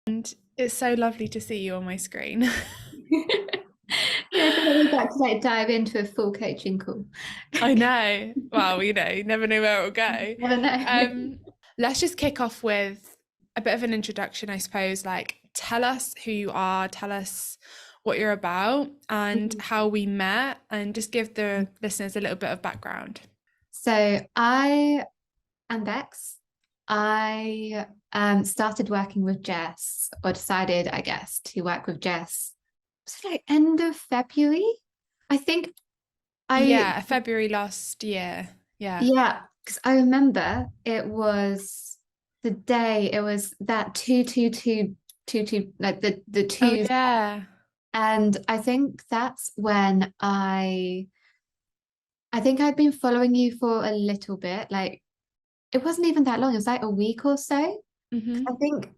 And it's so lovely to see you on my screen. Yeah, I feel like we're about to like dive into a full coaching call. I know. Well, you never know where it'll go. Never know. Um, let's just kick off with a bit of an introduction, I suppose. Like, tell us who you are, tell us what you're about and how we met, and just give the listeners a little bit of background. So I am Bex. I started working with Jess, or decided, I guess, to work with Jess. Was it like end of February? I think I Yeah, February last year. Yeah. yeah, because I remember it was the day it was that 22222, like the Oh, twos. yeah. And I think that's when I think I'd been following you for a little bit. Like it wasn't even that long. It was like a week or so. I Hmm. think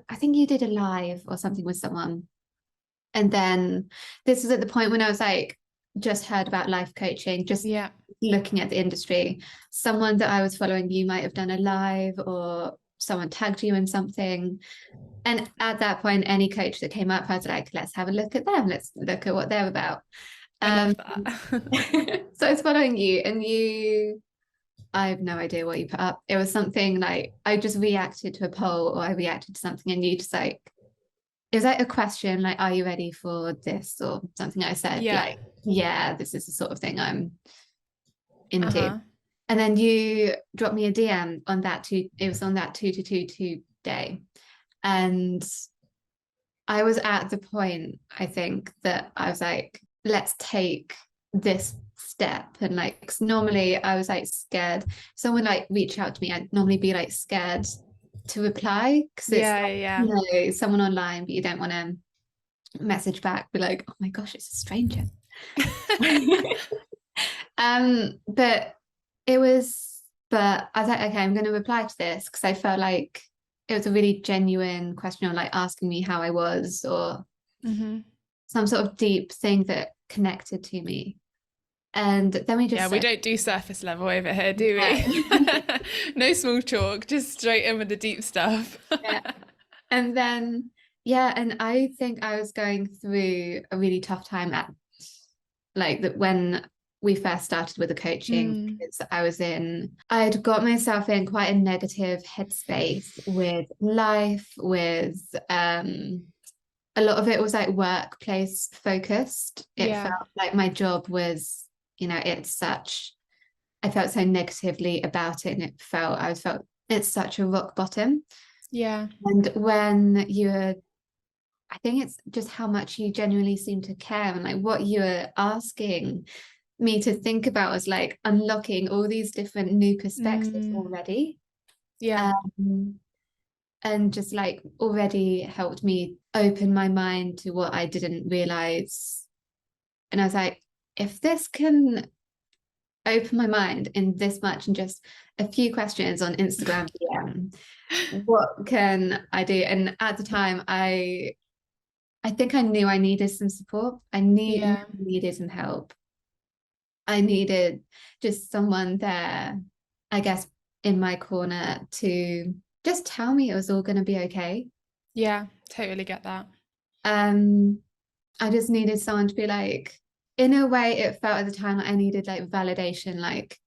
I think you did a live or something with someone. And then this was at the point when I was like just heard about life coaching, just Yeah. looking at the industry. Someone that I was following, you might have done a live or someone tagged you in something. And at that point, any coach that came up, I was like, let's have a look at them. Let's look at what they're about. I love Um, that. so I was following you, and I have no idea what you put up. It was something like I just reacted to a poll, or I reacted to something, and you just like, it was like a question, like, are you ready for this? Or something I said, Yeah. like, yeah, this is the sort of thing I'm into. Uh-huh. And then you dropped me a DM on that it was on that 222 day. And I was at the point, I think, that I was like, let's take this step. And like, 'cause normally I was like scared. Someone like reach out to me, I'd normally be like scared to reply because it's Yeah, like, yeah, someone online, but you don't want to message back, be like, oh my gosh, it's a stranger. yeah. But it was, but I was like, okay, I'm going to reply to this because I felt like it was a really genuine question, or like asking me how I was, or Hmm. some sort of deep thing that connected to me. And then we Yeah, just we said, don't do surface level over here, do yeah. we? No small talk, just straight in with the deep stuff. Yeah. And then, yeah, and I think I was going through a really tough time at like that when we first started with the coaching, Mm, because I'd got myself in quite a negative headspace with life, with a lot of it was like workplace focused. It yeah, felt like my job was, it's such, I felt so negatively about it, and I felt it's such a rock bottom. yeah, And when you're, I think it's just how much you genuinely seem to care, and like what you're asking me to think about was like unlocking all these different new perspectives mm, already. yeah, Um, and just like already helped me open my mind to what I didn't realize. And I was like, if this can open my mind in this much and just a few questions on Instagram DM, what can I do? And at the time, I think I knew I needed some support. yeah, Needed some help. I needed just someone there, I guess, in my corner to just tell me it was all going to be okay. yeah, totally get that. Um, I just needed someone to be like, in a way, it felt at the time like I needed like validation, like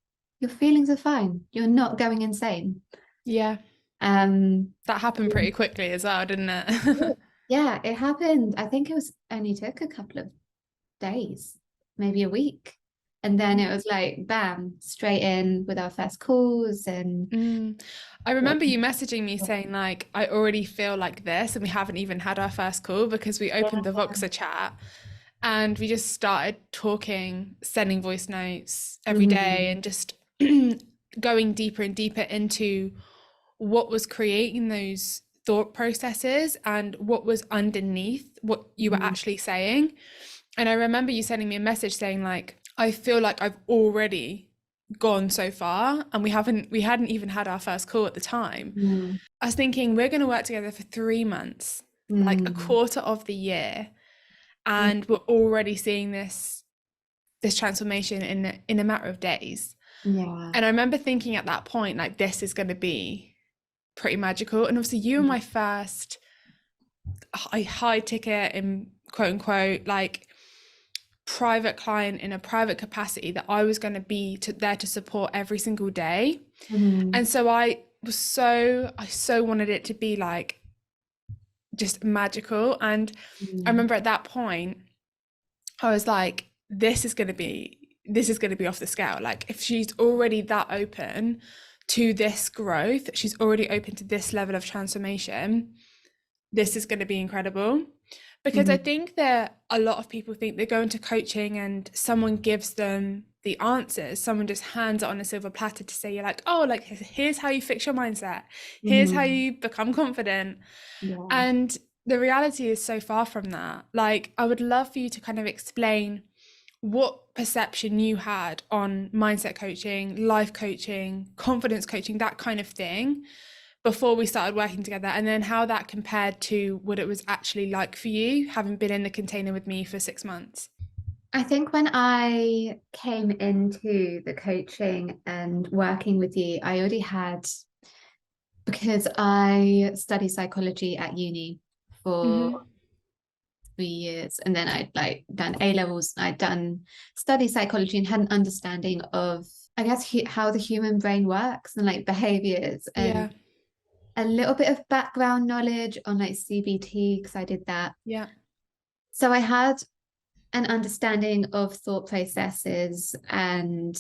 your feelings are fine. You're not going insane. Yeah, Um, that happened pretty quickly as well, didn't it? yeah, it happened. I think it was only took a couple of days, maybe a week. And then it was like, bam, straight in with our first calls and Mm. I remember you messaging me saying like, I already feel like this, and we haven't even had our first call because we opened the yeah. Voxer chat and we just started talking, sending voice notes every day, Mhm. and just going deeper and deeper into what was creating those thought processes and what was underneath what you were Mhm. actually saying. And I remember you sending me a message saying like, I feel like I've already gone so far, and we hadn't even had our first call at the time. Mhm. I was thinking we're going to work together for 3 months, like a Mhm. quarter of the year, and we're already seeing this transformation in a matter of days. Yeah. And I remember thinking at that point, like, this is going to be pretty magical. And obviously, you were my first a high ticket in quote unquote like private client in a private capacity that I was going to be there to support every single day. Mhm. And so I so wanted it to be like just magical. And I Mhm. remember at that point, I was like, this is going to be off the scale. Like if she's already that open to this growth, she's already open to this level of transformation, this is going to be incredible. Because I Mhm. think that a lot of people think they go into coaching and someone gives them the answers. Someone just hands it on a silver platter to say, you're like, oh, like here's how you fix your mindset. Here's how Mhm. you become confident. Yeah. And the reality is so far from that. Like, I would love for you to kind of explain what perception you had on mindset coaching, life coaching, confidence coaching, that kind of thing before we started working together, and then how that compared to what it was actually like for you, having been in the container with me for 6 months. I think when I came into the coaching and working with you, I already had, because I study psychology at uni for Mm-hmm. 3 years, and then I'd like done A levels, I'd done study psychology and had an understanding of, I guess, how the human brain works and like behaviors, and Yeah, a little bit of background knowledge on like CBT because I did that. yeah, So I had an understanding of thought processes and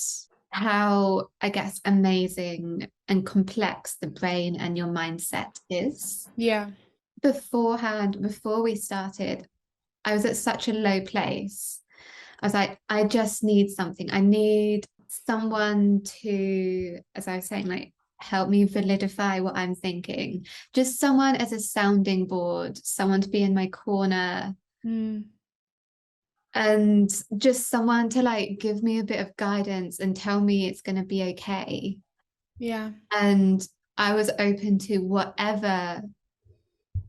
how, I guess, amazing and complex the brain and your mindset is. yeah. Beforehand, before we started, I was at such a low place. I was like, I just need something. I need someone to, as I was saying, like help me validify what I'm thinking. Just someone as a sounding board, someone to be in my corner, Mm, and just someone to like give me a bit of guidance and tell me it's going to be okay. yeah, And I was open to whatever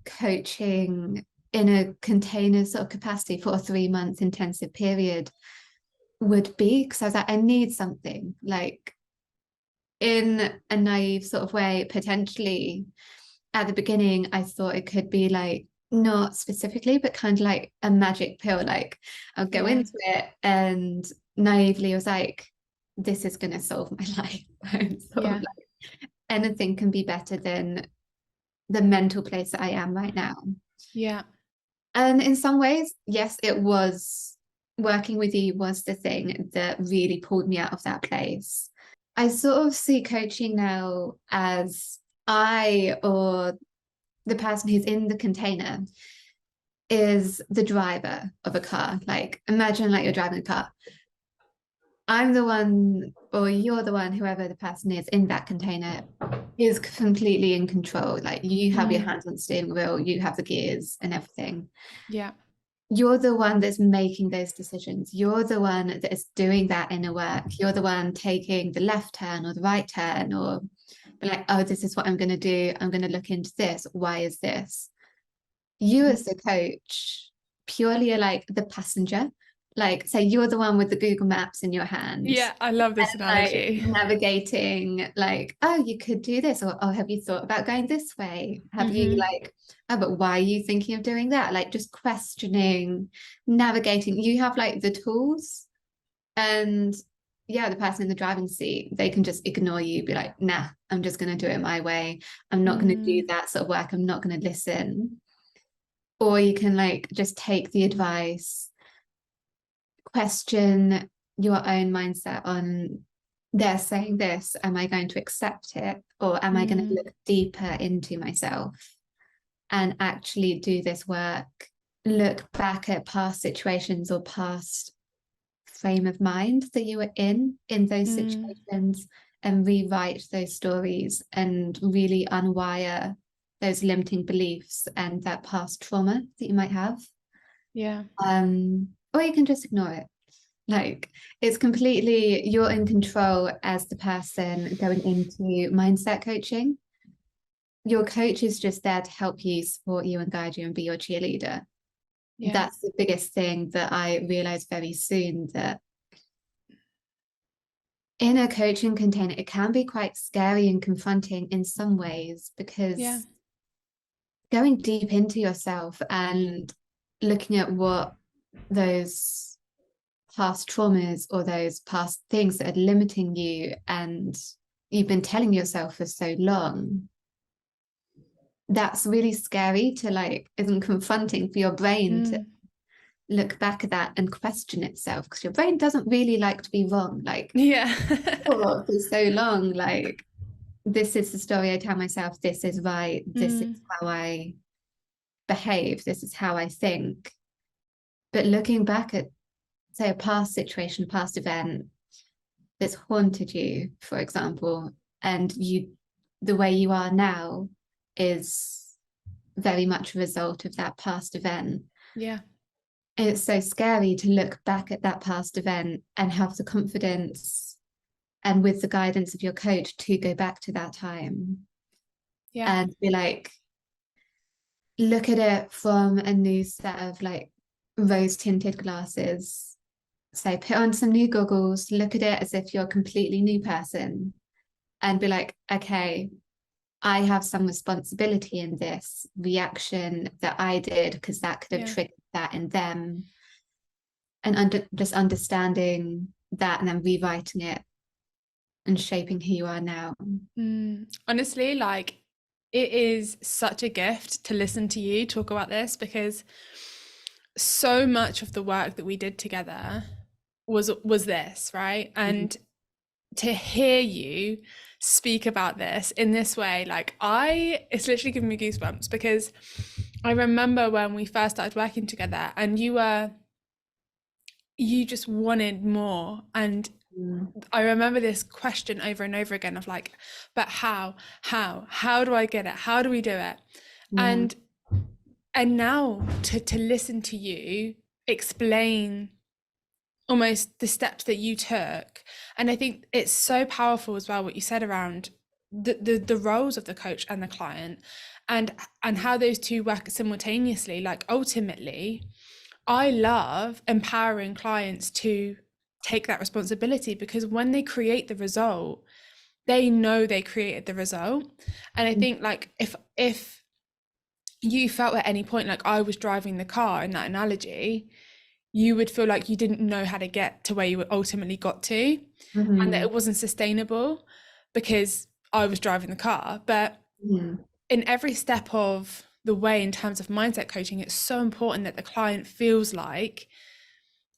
coaching in a container sort of capacity for a 3 month intensive period would be, because I was like, I need something like, in a naive sort of way, potentially at the beginning, I thought it could be like, not specifically, but kind of like a magic pill. Like I'll go yeah, into it and naively was like, this is going to solve my life. I'm sort of yeah, like, anything can be better than the mental place that I am right now. yeah, And in some ways, yes, it was, working with you was the thing that really pulled me out of that place. I sort of see coaching now as, I, or the person who's in the container, is the driver of a car. Like imagine like you're driving a car. I'm the one, or you're the one, whoever the person is in that container is completely in control. Like you have your mm, hands on the steering wheel, you have the gears and everything. yeah, You're the one that's making those decisions. You're the one that is doing that inner work. You're the one taking the left turn or the right turn, or be like, oh, this is what I'm going to do. I'm going to look into this. Why is this? You mm, as the coach purely are like the passenger. Like say you're the one with the Google Maps in your hand, yeah. I love this like analogy. navigating, like, oh, you could do this, or oh, have you thought about going this way? Have you Mm-hmm. like, oh, but why are you thinking of doing that? Like just questioning, navigating. You have like the tools, and yeah, the person in the driving seat, they can just ignore you, be like, nah, I'm just going to do it my way. I'm not going to do Mm, that sort of work. I'm not going to listen. Or you can like just take the advice, question your own mindset on, they're saying this, am I going to accept it? Or am I going to mm, look deeper into myself and actually do this work? Look back at past situations or past frame of mind that you were in those mm, situations, and rewrite those stories and really unwire those limiting beliefs and that past trauma that you might have. yeah, Or you can just ignore it. Like it's completely, you're in control as the person going into mindset coaching. Your coach is just there to help you, support you, and guide you and be your cheerleader. yeah, That's the biggest thing that I realized very soon, that in a coaching container, it can be quite scary and confronting in some ways, yeah, because going deep into yourself and looking at what those past traumas or those past things that are limiting you and you've been telling yourself for so long, that's really scary to like, isn't confronting for your brain to look back at that and question itself, because your brain doesn't really like to be wrong. Like, Yeah. for so long, like, this is the story I tell myself, this is right, this is how I behave, this is how I think. But looking back at, say, a past situation, past event that's haunted you, for example, and the way you are now is very much a result of that past event. Yeah. And it's so scary to look back at that past event and have the confidence and with the guidance of your coach to go back to that time. Yeah. And be like, look at it from a new set of like rose tinted glasses. So put on some new goggles, look at it as if you're a completely new person, and be like, okay, I have some responsibility in this reaction that I did, because that could have triggered that in them. And just understanding that and then rewriting it and shaping who you are now. Honestly, like, it is such a gift to listen to you talk about this, because so much of the work that we did together was this, right? And to hear you speak about this in this way, like, it's literally giving me goosebumps, because I remember when we first started working together and you just wanted more. And I remember this question over and over again of like, but how do I get it? How do we do it? Yeah. And now to listen to you explain almost the steps that you took. And I think it's so powerful as well what you said around the roles of the coach and the client, and how those two work simultaneously. Like, ultimately, I love empowering clients to take that responsibility, because when they create the result, they know they created the result. And I think, like, if you felt at any point like I was driving the car in that analogy, you would feel like you didn't know how to get to where you ultimately got to, and that it wasn't sustainable because I was driving the car. But in every step of the way, in terms of mindset coaching, it's so important that the client feels like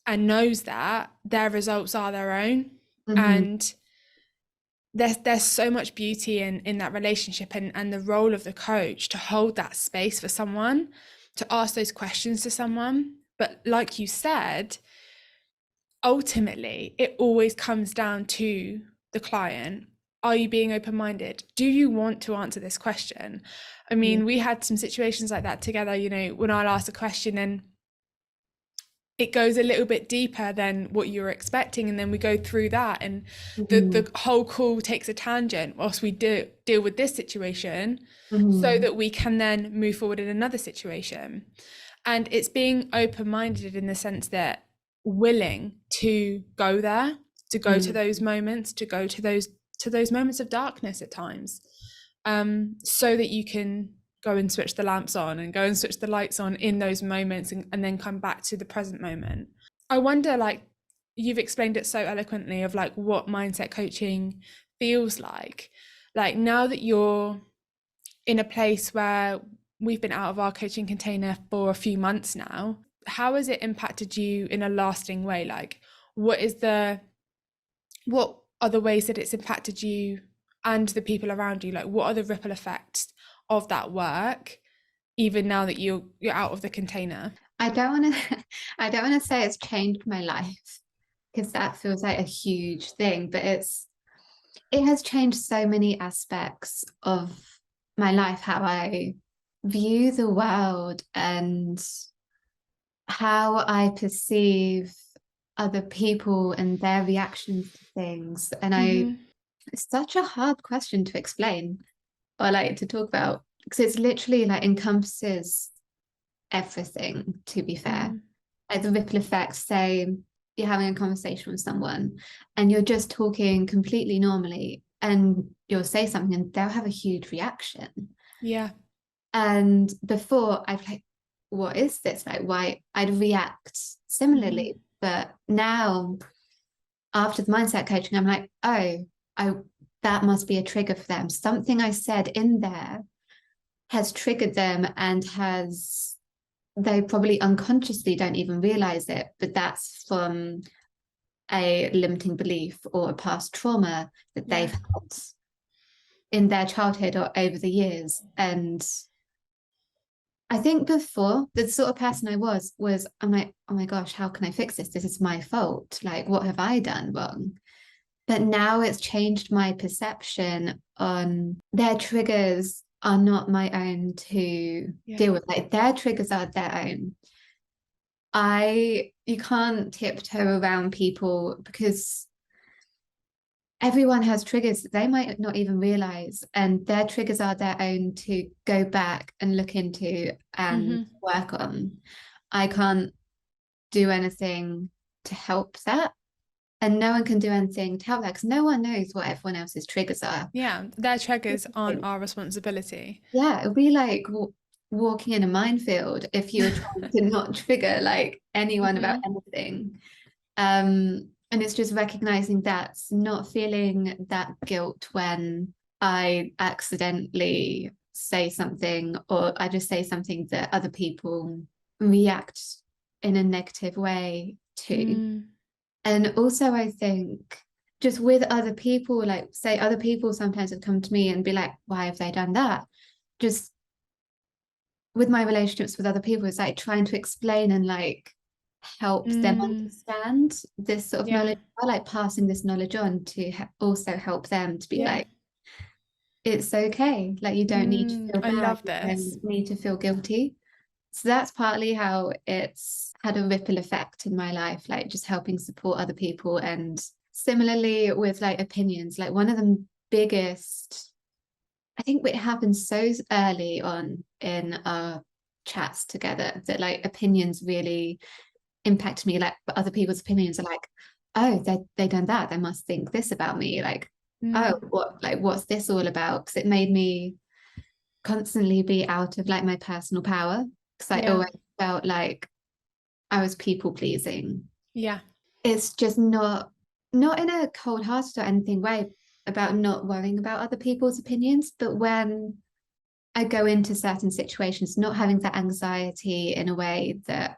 and knows that their results are their own. And there's so much beauty in that relationship, and the role of the coach to hold that space for someone, to ask those questions to someone. But like you said, ultimately it always comes down to the client. Are you being open-minded? Do you want to answer this question? I mean, we had some situations like that together, you know, when I'll ask a question and it goes a little bit deeper than what you were expecting, and then we go through that, and the whole call takes a tangent whilst we deal with this situation, so that we can then move forward in another situation. And it's being open-minded in the sense that willing to go there, to go to those moments, to go to those moments of darkness at times, so that you can go and switch the lamps on and go and switch the lights on in those moments, and then come back to the present moment. I wonder, like, you've explained it so eloquently of like what mindset coaching feels like now that you're in a place where we've been out of our coaching container for a few months now. How has it impacted you in a lasting way? Like, what are the ways that it's impacted you and the people around you? Like, what are the ripple effects of that work, even now that you're out of the container? I don't want to say it's changed my life, because that feels like a huge thing, but it has changed so many aspects of my life, how I view the world and how I perceive other people and their reactions to things. And it's such a hard question to explain or like to talk about, because it's literally like encompasses everything, to be fair. Like the ripple effect, say you're having a conversation with someone and you're just talking completely normally, and you'll say something and they'll have a huge reaction. Yeah. And before I'd like, what is this? Like, why I'd react similarly. But now after the mindset coaching, I'm like, oh, I that must be a trigger for them. Something I said in there has triggered them and has they probably unconsciously don't even realize it, but that's from a limiting belief or a past trauma that they've had in their childhood or over the years. And I think before, the sort of person I was I'm like, oh my gosh, how can I fix this? This is my fault. Like, what have I done wrong? But now it's changed my perception on their triggers are not my own to deal with. Like, their triggers are their own. You can't tiptoe around people because everyone has triggers that they might not even realize, and their triggers are their own to go back and look into and work on. I can't do anything to help that, and no one can do anything to help that because no one knows what everyone else's triggers are. Yeah, their triggers aren't our responsibility. Yeah, it would be like walking in a minefield if you were trying to not trigger like anyone about anything. And it's just recognizing that, not feeling that guilt when I accidentally say something or I just say something that other people react in a negative way to. And also, I think just with other people, like say other people sometimes have come to me and be like, why have they done that? Just with my relationships with other people, it's like trying to explain and like help them understand this sort of knowledge. I like passing this knowledge on to also help them to be like, it's okay. Like, you don't need to feel I bad. love You this. don't need to feel guilty. So that's partly how it's had a ripple effect in my life, like just helping support other people. And similarly with like opinions, like one of the biggest, I think it happened so early on in our chats together that like opinions really impact me. Like other people's opinions are like, oh, they done that, they must think this about me. Like, oh, what's this all about? Because it made me constantly be out of like my personal power, because I always felt like I was people pleasing. Yeah. It's just not in a cold-hearted or anything way about not worrying about other people's opinions, but when I go into certain situations, not having that anxiety in a way that,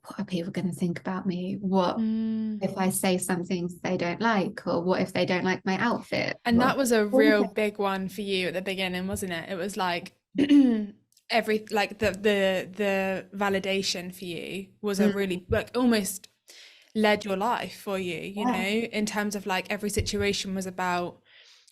what are people going to think about me? What if I say something they don't like? Or what if they don't like my outfit? And that was a real big one for you at the beginning, wasn't it? It was like every like the validation for you was a really like almost led your life for you, you know, in terms of like every situation was about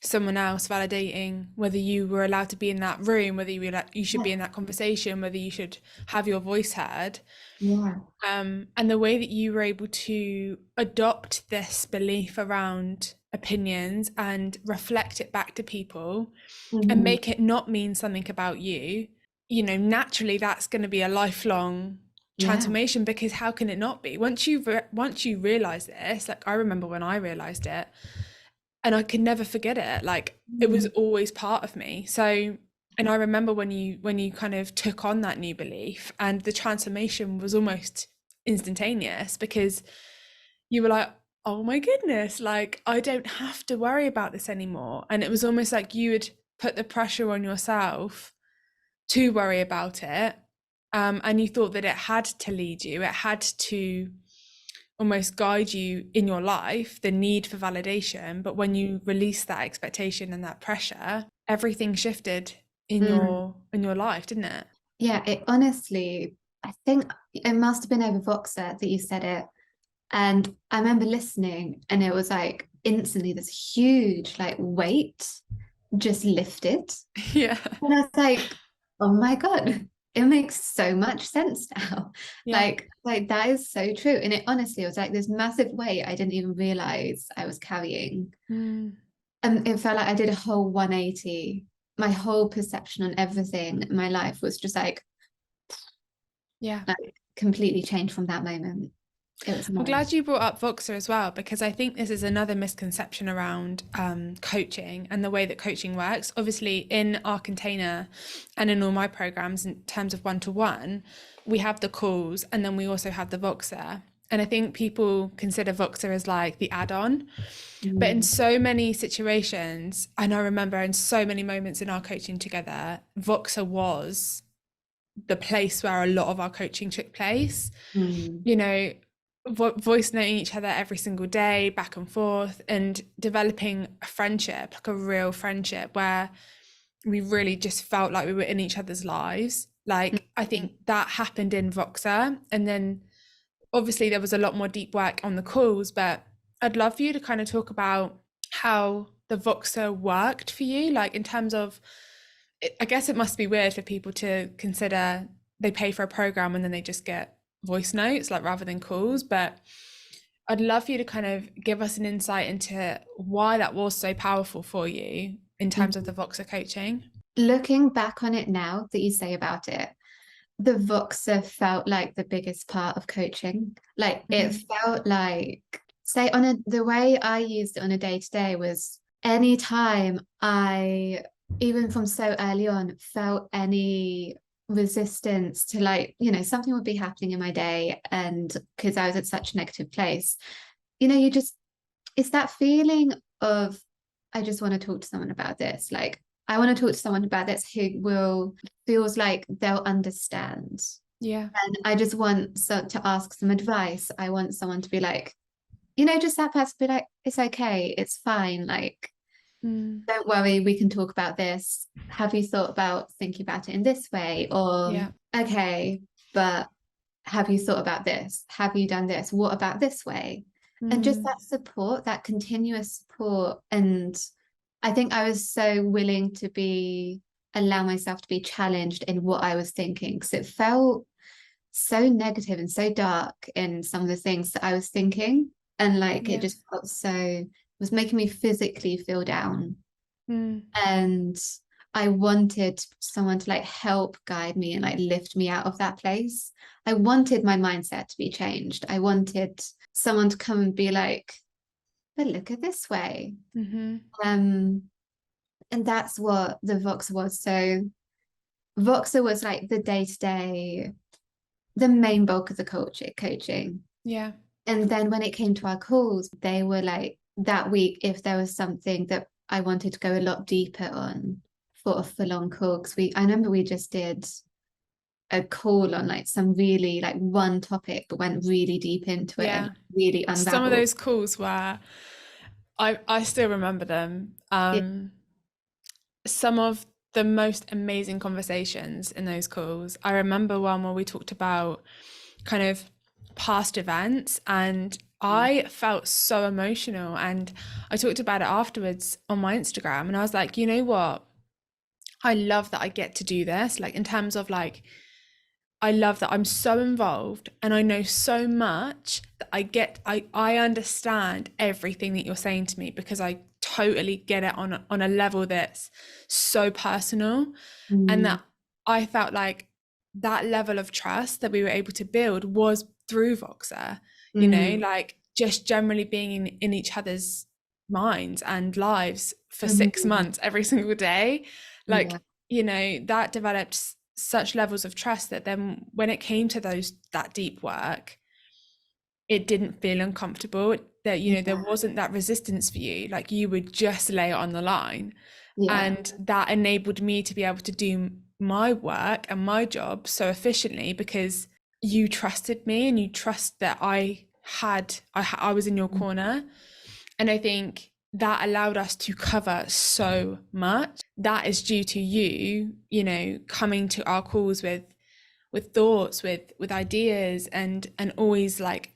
someone else validating whether you were allowed to be in that room, whether you should be in that conversation, whether you should have your voice heard. And the way that you were able to adopt this belief around opinions and reflect it back to people and make it not mean something about you, you know, naturally that's going to be a lifelong transformation, because how can it not be once you realize this? Like, I remember when I realized it and I could never forget it. Like, it was always part of me. So, and I remember when you kind of took on that new belief, and the transformation was almost instantaneous, because you were like, oh my goodness, like I don't have to worry about this anymore. And it was almost like you would put the pressure on yourself to worry about it. And you thought that it had to lead you, it had to almost guide you in your life, the need for validation. But when you release that expectation and that pressure, everything shifted in your life, didn't it? Yeah, it honestly, I think it must have been over Voxer that you said it. And I remember listening, and it was like instantly this huge like weight just lifted. Yeah. And I was like, oh my God, it makes so much sense now. Yeah. Like that is so true. And it honestly was like this massive weight I didn't even realize I was carrying. And it felt like I did a whole 180. My whole perception on everything in my life was just like Yeah. completely changed from that moment. It was I'm nice. glad you brought up Voxer as well, because I think this is another misconception around coaching and the way that coaching works. Obviously, in our container and in all my programs, in terms of one-to-one, we have the calls and then we also have the Voxer. And I think people consider Voxer as like the add-on. But in Mm, so many situations, and I remember in so many moments in our coaching together, Voxer was the place where a lot of our coaching took place. mm, You know, voice noting each other every single day, back and forth, and developing a friendship, like a real friendship where we really just felt like we were in each other's lives. Like, I mm. think that happened in Voxer. And then obviously there was a lot more deep work on the calls, but I'd love for you to kind of talk about how the Voxer worked for you, like in terms of, I guess it must be weird for people to consider they pay for a program and then they just get voice notes, like rather than calls. But I'd love for you to kind of give us an insight into why that was so powerful for you in terms of Mm. the Voxer coaching. Looking back on it now that you say about it, the Voxer felt like the biggest part of coaching. Like it Mm-hmm. felt like, say, the way I used it on a day to day was anytime I, even from so early on, felt any resistance to like, something would be happening in my day. And because I was at such a negative place, you just, it's that feeling of, I just want to talk to someone about this. Like, I want to talk to someone about this who will feels like they'll understand. Yeah. And I just want to ask some advice. I want someone to be like, just that person be like, it's okay, it's fine. Like, Mm. don't worry, we can talk about this. Have you thought about thinking about it in this way? Or, Yeah. okay, but have you thought about this? Have you done this? What about this way? And just Mm. that support, that continuous support. And I think I was so willing to allow myself to be challenged in what I was thinking because it felt so negative and so dark in some of the things that I was thinking. And like it Yeah. just felt so, it was making me physically feel down. Mm. And I wanted someone to like help guide me and like lift me out of that place. I wanted my mindset to be changed. I wanted someone to come and be like, but look at this way. Mm-hmm. Um, and that's what the Voxer was. So Voxer was like the day to day, the main bulk of the coaching. Yeah. And then when it came to our calls, they were like that week, if there was something that I wanted to go a lot deeper on for a full-on call. Because I remember we just did a call on like some really like one topic, but went really deep into it and Yeah. really Some of unraveled. those calls where I still remember them. Yeah. Some of the most amazing conversations in those calls. I remember one where we talked about kind of past events, and I felt so emotional, and I talked about it afterwards on my Instagram, and I was like, you know what? I love that I get to do this, like in terms of like I love that I'm so involved and I know so much that I understand everything that you're saying to me because I totally get it on a level that's so personal, and Mm, that I felt like that level of trust that we were able to build was through Voxer, mm, like just generally being in each other's minds and lives for 6 months mm. every single day. Yeah. Like, that developed such levels of trust that then when it came to that deep work, it didn't feel uncomfortable, that there Yeah. wasn't that resistance for you, like you would just lay it on the line. Yeah. And that enabled me to be able to do my work and my job so efficiently because you trusted me and you trust that I was in your corner. And I think that allowed us to cover so much. That is due to you, coming to our calls with thoughts, with ideas, and always like,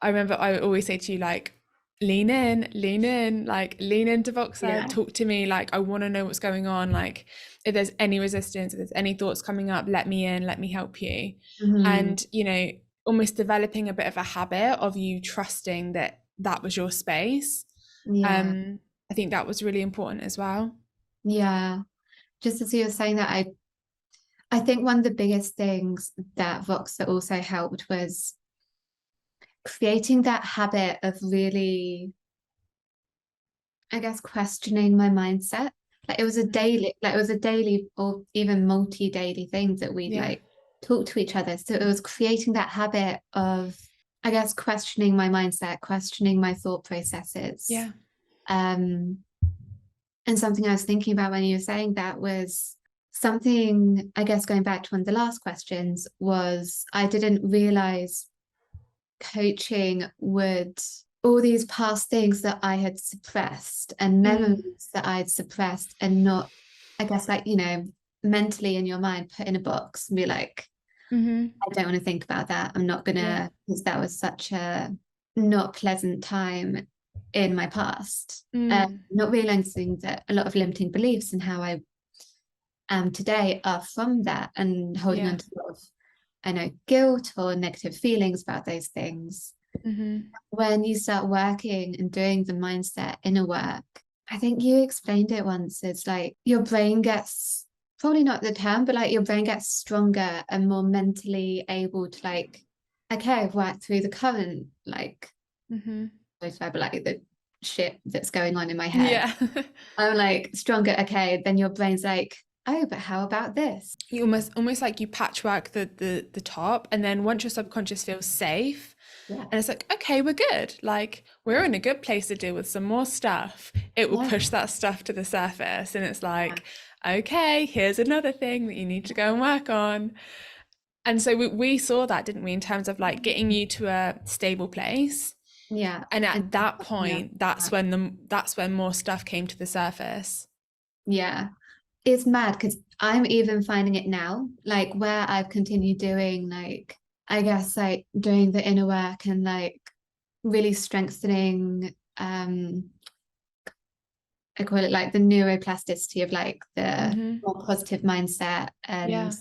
I remember I would always say to you, like, lean in, like lean into Voxer, Yeah. talk to me, like I want to know what's going on, like if there's any resistance, if there's any thoughts coming up, let me in, let me help you. Mhm. And almost developing a bit of a habit of you trusting that that was your space. Yeah. I think that was really important as well. Yeah. Just as you were saying that, I think one of the biggest things that Voxer also helped was creating that habit of really, I guess, questioning my mindset. Like it was a daily, or even multi-daily thing that we'd Yeah. like talk to each other. So it was creating that habit of, I guess, questioning my mindset, questioning my thought processes. Yeah. Um, and something I was thinking about when you were saying that was something, I guess, going back to one of the last questions, was I didn't realize coaching would, all these past things that I had suppressed and Mm. memories that I'd suppressed and not, I guess, like, you know, mentally in your mind, put in a box and be like, Mm-hmm. I don't want to think about that. I'm not Yeah. gonna, because that was such a not pleasant time in my past. Mm. Not realizing that a lot of limiting beliefs and how I am today are from that, and holding Yeah. on to a lot of, I know, guilt or negative feelings about those things. Mm-hmm. When you start working and doing the mindset inner work, I think you explained it once. It's like your brain gets, probably not the term, but like your brain gets stronger and more mentally able to like, okay, I've worked through the current, like, Mm-hmm. but like the shit that's going on in my head. Yeah. I'm like stronger. Okay, then your brain's like, oh, but how about this? You almost like you patchwork the top, and then once your subconscious feels safe, Yeah, and it's like, okay, we're good. Like we're in a good place to deal with some more stuff. It will yeah, push that stuff to the surface, and it's yeah, like, okay, here's another thing that you need to go and work on. And so we saw that, didn't we, in terms of like getting you to a stable place. yeah. And And at that yeah, point, that's when more stuff came to the surface. yeah. It's mad because I'm even finding it now, like where I've continued doing, like, I guess, like doing the inner work and like really strengthening, I call it like the neuroplasticity of like the Mm-hmm. more positive mindset, and Yeah.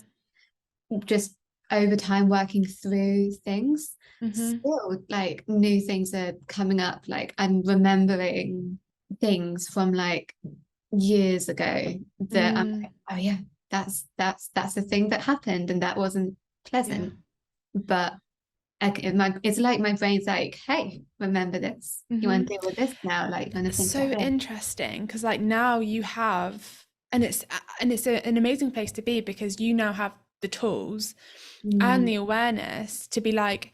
just over time working through things. Mm-hmm. Still, like new things are coming up. Like I'm remembering things from like years ago that I'm Mm. like, oh yeah, that's the thing that happened and that wasn't Yeah. pleasant. But it's like my brain's like, hey, remember this. You want Mm-hmm. to deal with this now? Like you want to think So ahead. interesting because like now you have, and it's an amazing place to be because you now have the tools and Mm, the awareness to be like,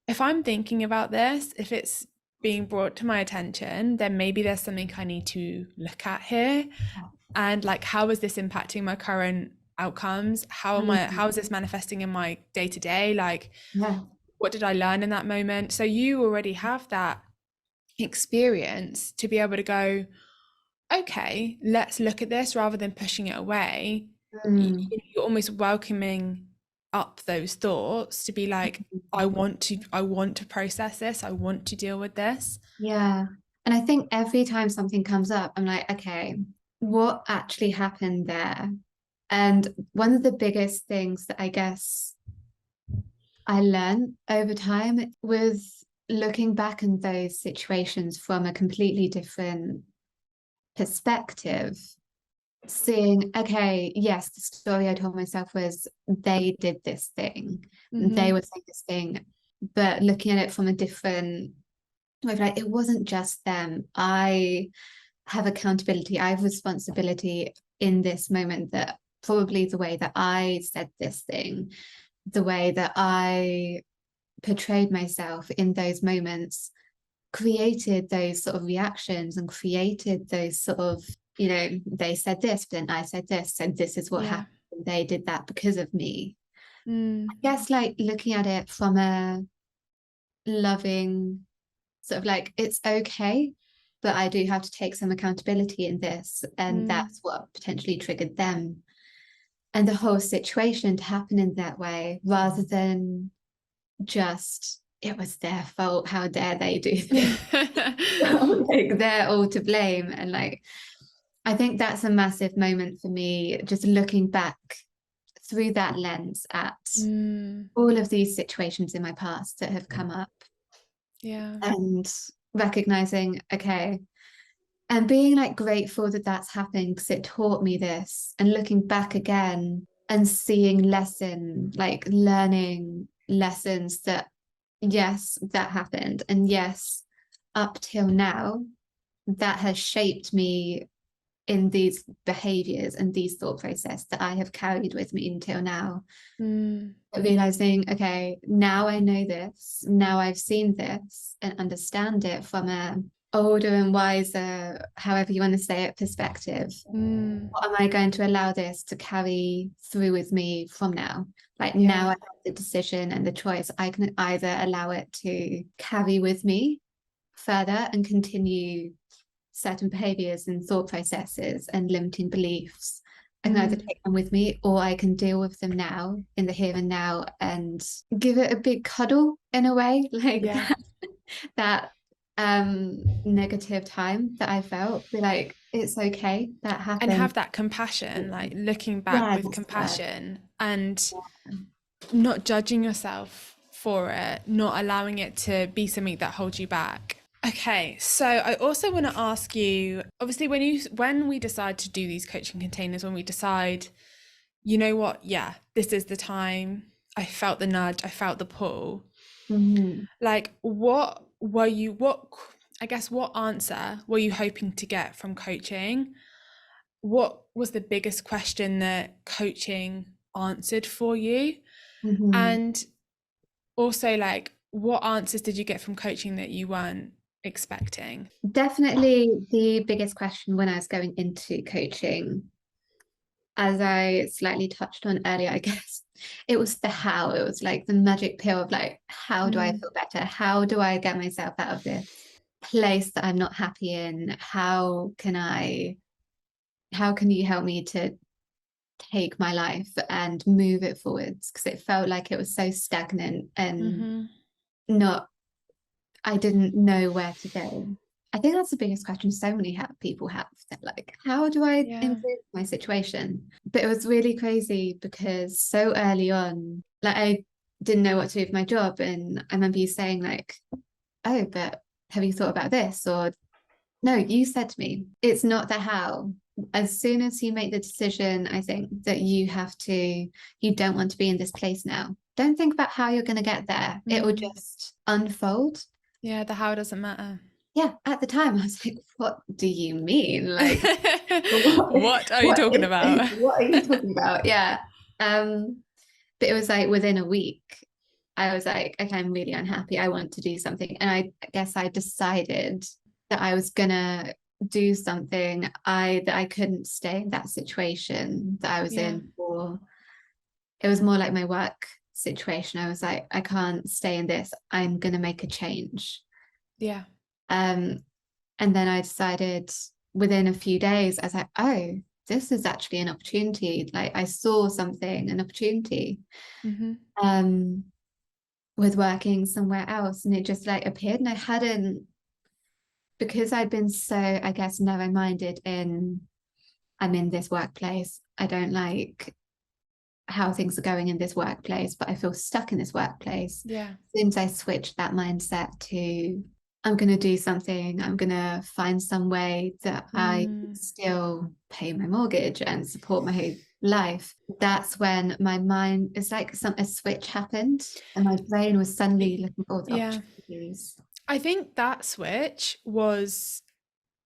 if I'm thinking about this, if it's being brought to my attention, then maybe there's something I need to look at here. And like, how is this impacting my current outcomes? mm, How is this manifesting in my day to day? Like, yeah. what did I learn in that moment? So you already have that experience to be able to go, okay, let's look at this rather than pushing it away. Mm, You're almost welcoming up those thoughts to be like, I want to process this, I want to deal with this. yeah. And I think every time something comes up, I'm like, okay, what actually happened there? And one of the biggest things that I guess I learned over time was looking back in those situations from a completely different perspective, seeing, okay, yes, the story I told myself was they did this thing, they Mm-hmm. were saying this thing, but looking at it from a different way, like it wasn't just them. I have accountability, I have responsibility in this moment, that probably the way that I said this thing, the way that I portrayed myself in those moments created those sort of reactions and created those sort of, you know, they said this, but then I said this, and this is what Yeah. happened. They did that because of me. I Mm. guess like looking at it from a loving sort of like, it's okay, but I do have to take some accountability in this. And Mm. that's what potentially triggered them and the whole situation to happen in that way, rather than just it was their fault, how dare they do this. Like they're all to blame. And like I think that's a massive moment for me, just looking back through that lens at Mm. all of these situations in my past that have come up, Yeah. and recognizing, okay, and being like grateful that that's happened because it taught me this, and looking back again and seeing learning lessons that yes, that happened. And yes, up till now, that has shaped me in these behaviors and these thought process that I have carried with me until now. Mm, Realizing, okay, now I know this, now I've seen this and understand it from a older and wiser, however you want to say it, perspective. mm, What am I going to allow this to carry through with me from now? Like now I yeah. have the decision and the choice. I can either allow it to carry with me further and continue certain behaviors and thought processes and limiting beliefs. I can either Mm, take them with me or I can deal with them now in the here and now and give it a big cuddle in a way, like yeah. that negative time that I felt. Be like, it's okay, that And happened. have that compassion, like looking back Yeah, with that's the word. compassion and not judging yourself for it, not allowing it to be something that holds you back. Okay, so I also want to ask you, obviously when we decide to do these coaching containers, when we decide, you know what, yeah, this is the time, I felt the nudge, I felt the pull. Mhm. Like what answer were you hoping to get from coaching? What was the biggest question that coaching answered for you? Mhm. And also, like, what answers did you get from coaching that you weren't expecting? Definitely the biggest question when I was going into coaching, as I slightly touched on earlier, I guess it was the how. It was like the magic pill of like, how do I Mm, feel better? How do I get myself out of this place that I'm not happy in? How can you help me to take my life and move it forwards? Because it felt like it was so stagnant and mm-hmm. not, I didn't know where to go. I think that's the biggest question so many people have. They're like, how do I Yeah. improve my situation? But it was really crazy because so early on, like I didn't know what to do with my job. And I remember you saying like, oh, but have you thought about this? Or no, you said to me, it's not the how. As soon as you make the decision, I think that you don't want to be in this place now. Don't think about how you're going to get there. It will Mm. just unfold. Yeah, the how doesn't matter. Yeah, at the time I was like, what do you mean? Like, what, What are you talking about? what are you talking about? Yeah. Um, but it was like within a week, I was like, okay, I'm really unhappy. I want to do something. And I guess I decided that I was gonna do something. That I couldn't stay in that situation that I was Yeah. in for. It was more like my work situation. I was like, I can't stay in this. I'm gonna make a change. Yeah. Um, and then I decided within a few days, I was like, oh, this is actually an opportunity. Like I saw something, an opportunity. Mm-hmm. Um, with working somewhere else, and it just like appeared, and I hadn't, because I'd been so, I guess, narrow-minded in, I'm in this workplace, I don't like how things are going in this workplace, but I feel stuck in this workplace. Yeah. As soon as I switched that mindset to, I'm going to do something, I'm going to find some way that I Mm. still pay my mortgage and support my life. That's when my mind, it's like a switch happened and my brain was suddenly looking for all the Yeah. opportunities. I think that switch was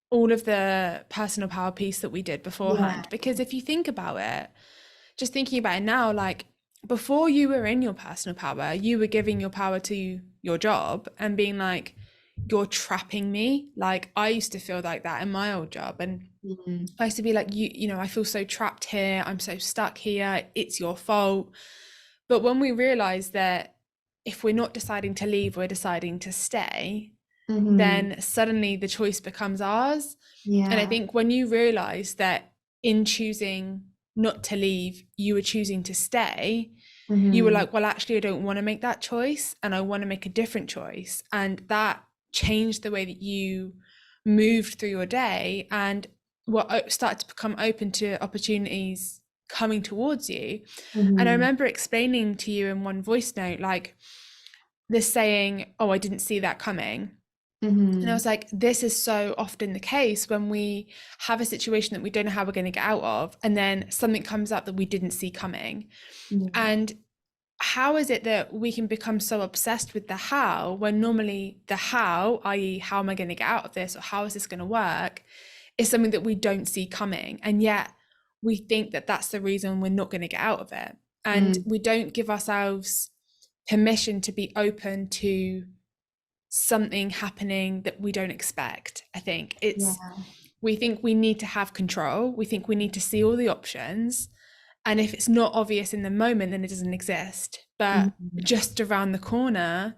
all of the personal power piece that we did Yeah. beforehand. Because if you think about it, just thinking about it now, like before you were in your personal power, you were giving your power to your job and being like, you're trapping me. Like I used to feel like that in my old job. And Mm-hmm. I used to be like, you know, I feel so trapped here. I'm so stuck here. It's your fault. But when we realize that if we're not deciding to leave, we're deciding to stay, Mm-hmm. then suddenly the choice becomes ours. And I Yeah. think when you realize that in choosing not to leave, you were choosing to stay, you were Mm-hmm. like, well, actually, I don't want to make that choice and I want to make a different choice. And that changed the way that you moved through your day and what started to become open to opportunities coming towards you. And I Mm-hmm. remember explaining to you in one voice note, like this saying, oh, I didn't see that coming. And I Mm-hmm. was like, this is so often the case when we have a situation that we don't know how we're going to get out of, and then something comes up that we didn't see coming. Yeah. And how is it that we can become so obsessed with the how when normally the how, i.e., how am I going to get out of this or how is this going to work, is something that we don't see coming. And yet we think that that's the reason we're not going to get out of it. And Mm, we don't give ourselves permission to be open to something happening that we don't expect. I think it's, yeah. we think we need to have control. We think we need to see all the options. And if it's not obvious in the moment, then it doesn't exist. But Mhm. just around the corner,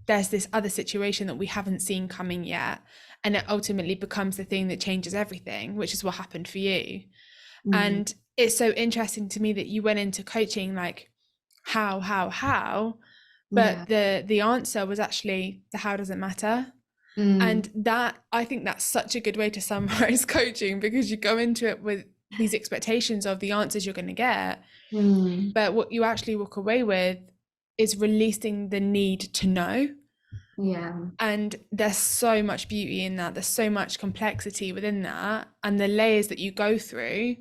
there's this other situation that we haven't seen coming yet. And it ultimately becomes the thing that changes everything, which is what happened for you. Mm, And it's so interesting to me that you went into coaching like, how? yeah. But the answer was actually the how doesn't matter. Mm, And that, I think that's such a good way to summarize coaching, because you go into it with these expectations of the answers you're going to get, mm, but what you actually walk away with is releasing the need to know. yeah. And there's so much beauty in that, there's so much complexity within that, and the layers that you go through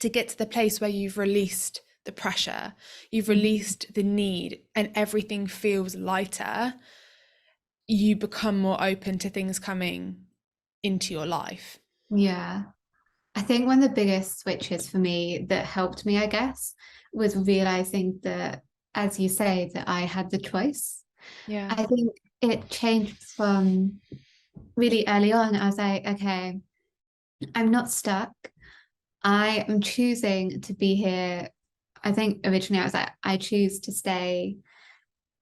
to get to the place where you've released the pressure, you've Mhm. released the need, and everything feels lighter. You become more open to things coming into your life. Yeah. I think one of the biggest switches for me that helped me, I guess, was realizing that, as you say, that I had the choice. Yeah. I think it changed from really early on. I was like, okay, I'm not stuck. I am choosing to be here. I think originally I was like, I choose to stay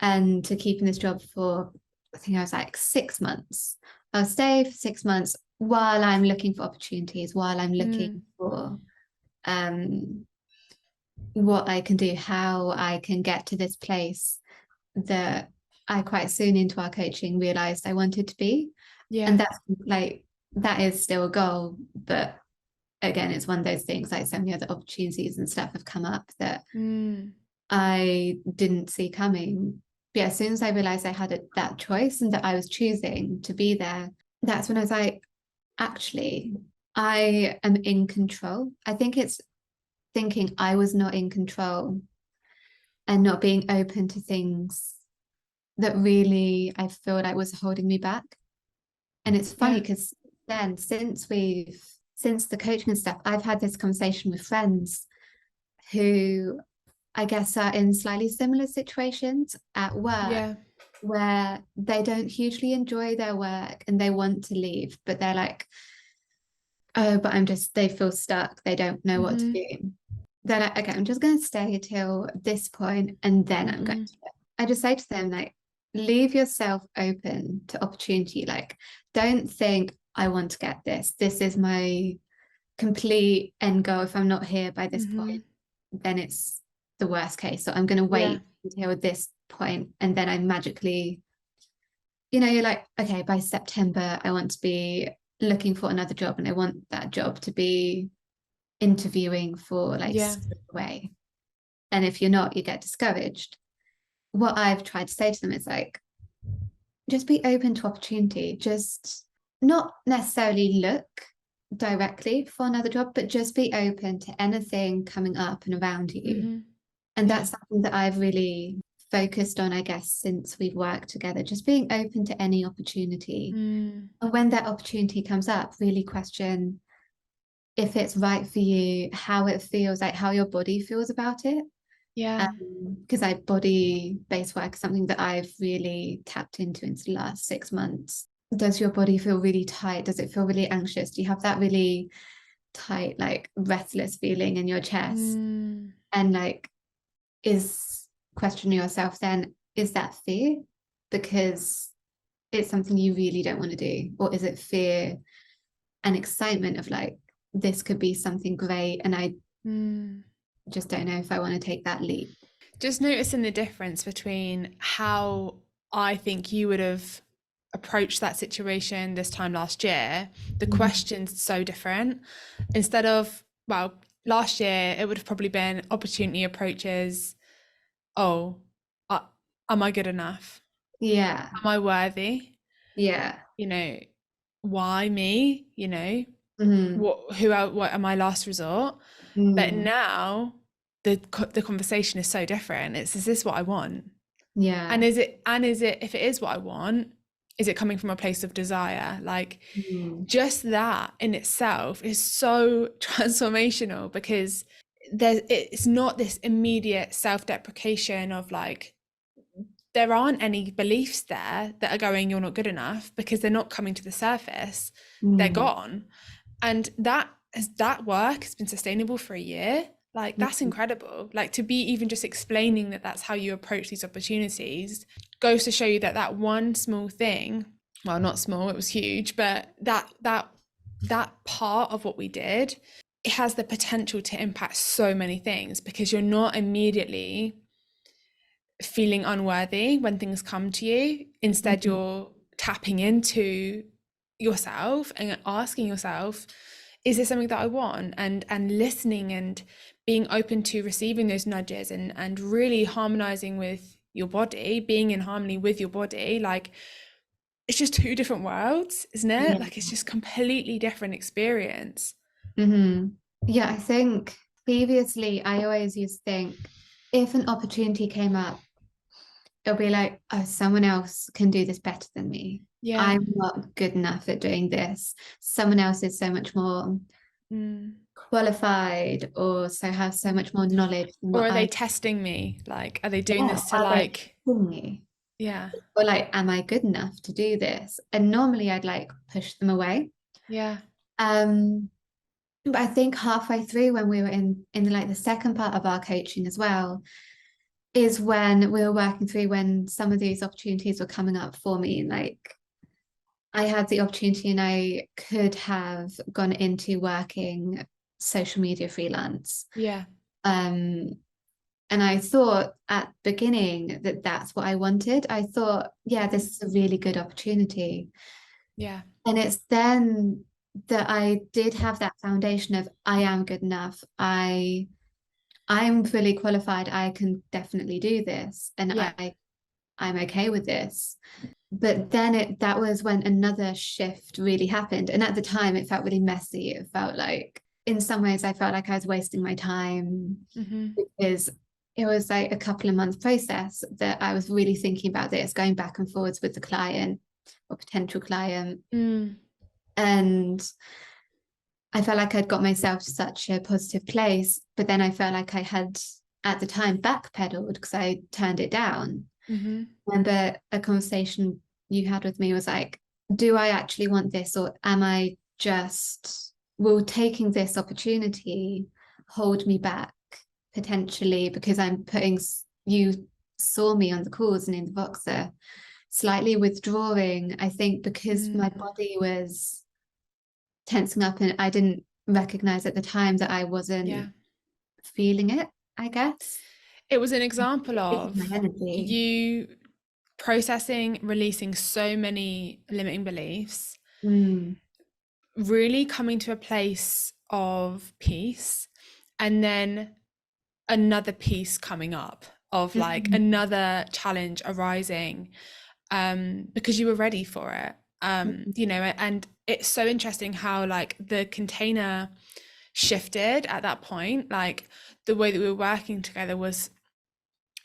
and to keep in this job for, I think I was like 6 months. I'll stay for 6 months while I'm looking for opportunities, while I'm looking Mm. for um, what I can do, how I can get to this place that I quite soon into our coaching realized I wanted to be. And Yeah. that's like, that is still a goal. But again, it's one of those things, like so many other opportunities and stuff have come up that Mm. I didn't see coming. But yeah, as soon as I realized I had that choice and that I was choosing to be there, that's when I was like, actually, I am in control. I think it's thinking I was not in control and not being open to things that really I feel like was holding me back. And it's funny Yeah. because then since the coaching and stuff, I've had this conversation with friends who I guess are in slightly similar situations at work Yeah. where they don't hugely enjoy their work and they want to leave, but they're like, oh, but they feel stuck. They don't know what to Mm-hmm. do. They're like, okay, I'm just going to stay till this point and then I'm going Mm-hmm. to. I just say to them, like, leave yourself open to opportunity. Like, don't think, I want to get this. This is my complete end goal. If I'm not here by this Mm-hmm. point, then it's the worst case. So I'm going to Yeah. wait until this point and then I magically, you're like, okay, by September, I want to be looking for another job and I want that job to be interviewing for like Yeah. straight away. And if you're not, you get discouraged. What I've tried to say to them is like, just be open to opportunity. Just not necessarily look directly for another job, but just be open to anything coming up and around you. Mm-hmm. And Yeah. that's something that I've really focused on, I guess, since we've worked together, just being open to any opportunity. Mm. And when that opportunity comes up, really question if it's right for you, how it feels, like how your body feels about it. Yeah. Because body based work is something that I've really tapped into the last 6 months. Does your body feel really tight? Does it feel really anxious? Do you have that really tight, like restless feeling in your chest? Mm. And like, is questioning yourself then, is that fear? Because it's something you really don't want to do? Or is it fear and excitement of like, this could be something great and I Mm. just don't know if I want to take that leap? Just noticing the difference between how I think you would have approached that situation this time last year. The Mhm. question's so different. Instead of, well, last year it would have probably been opportunity approaches. Oh, uh, am I good enough? Yeah. Am I worthy? Yeah. You know, why me? Mm. What am I last resort? But Mm. now the conversation is so different. It's, is this what I want? Yeah. And is it, if it is what I want, is it coming from a place of desire? Like, Mm. just that in itself is so transformational, because it's not this immediate self-deprecation of like, there aren't any beliefs there that are going, you're not good enough, because they're not coming to the surface. They're Mm. gone. And that work has been sustainable for a year. Like, that's Mm. incredible. Like, to be even just explaining that that's how you approach these opportunities goes to show you that that one small thing, well, not small, it was huge, but that part of what we did, it has the potential to impact so many things, because you're not immediately feeling unworthy when things come to you. Instead, Mm. you're tapping into yourself and asking yourself, is this something that I want? And listening and being open to receiving those nudges, and really harmonizing with your body, being in harmony with your body. Like, it's just two different worlds, isn't it? Yeah. Like, it's just completely different experience. Mm-hmm. Yeah, I think previously I always used to think if an opportunity came up, it'll be like, oh, someone else can do this better than me. Yeah. I'm not good enough at doing this. Someone else is so much more Mm. qualified or so have so much more knowledge than Or what are they I testing me? Like, are they doing yeah, this to are they like, testing me? yeah, Or like, am I good enough to do this? And normally I'd like push them away. yeah, Um, but I think halfway through when we were in like the second part of our coaching as well, is when we were working through when some of these opportunities were coming up for me. Like I had the opportunity and I could have gone into working social media freelance. yeah, Um, and I thought at the beginning that that's what I wanted. I thought, yeah, this is a really good opportunity. yeah, And it's then that I did have that foundation of I am good enough. I'm fully qualified. I can definitely do this. And yeah. I'm okay with this. But then that was when another shift really happened. And at the time it felt really messy. It felt like in some ways I felt like I was wasting my time Mm-hmm. because it was like a couple of months process that I was really thinking about this, going back and forwards with the client or potential client. Mm. And I felt like I'd got myself to such a positive place, but then I felt like I had at the time backpedaled because I turned it down. Mm-hmm. Remember a conversation you had with me was like, do I actually want this, or am I just, will taking this opportunity hold me back potentially because I'm putting, you saw me on the calls and in the Voxer, slightly withdrawing, I think because my Mm. body was tensing up and I didn't recognize at the time that I Yeah. wasn't feeling it, I guess. It was an example It's my of energy. you processing, releasing so many limiting beliefs, Mm. really coming to a place of peace, and then another piece coming up of like Mm. another challenge arising, because you were ready for it. You know, and it's so interesting how like the container shifted at that point. Like, the way that we were working together was,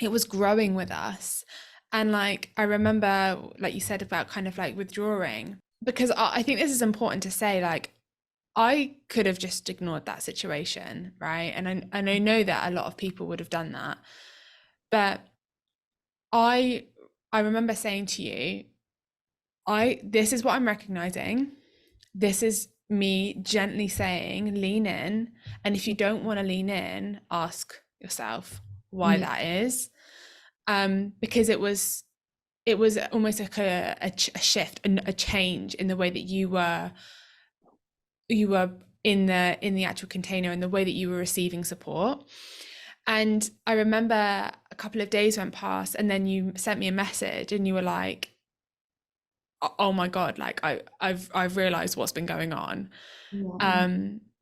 it was growing with us. And like, I remember, like you said about kind of like withdrawing, because I think this is important to say, like, I could have just ignored that situation, right? And I know that a lot of people would have done that. But I I remember saying to you, this is what I'm recognizing. This is me gently saying, lean in. And if you don't want to lean in, ask yourself why Yeah. that is. Because it was almost like a shift and a change in the way that you were in the actual container, and the way that you were receiving support. And I remember a couple of days went past, and then you sent me a message and you were like, oh my God, like I've realized what's been going on. Yeah.